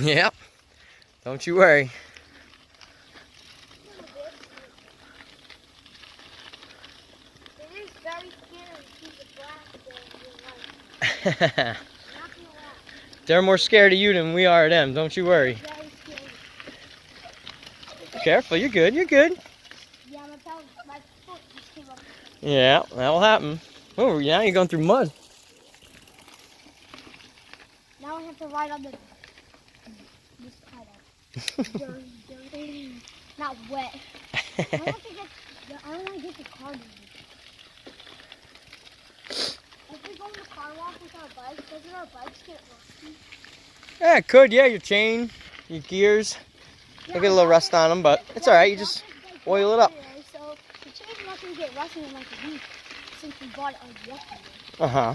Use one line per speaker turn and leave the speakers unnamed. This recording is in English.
Yep. Don't you worry.
It is very scary to see the black there in real life. Not gonna lie.
They're more scared of you than we are of them. Don't you worry.
Very scary.
Be careful. You're good. You're good.
Yeah, my foot just came up.
Yeah, that'll happen. Oh, now you're going through mud.
Now I have to ride on this kind of dirty, not wet. I don't want to get the car dirty. If we go in the car wash with our bikes, doesn't our bikes get rusty?
Yeah, it could. Yeah, your chain, your gears. They'll get a little rust on them, but it's all right. You just oil it up.
So the chain's not going to get rusty in like a week since we bought it yesterday.
Uh-huh.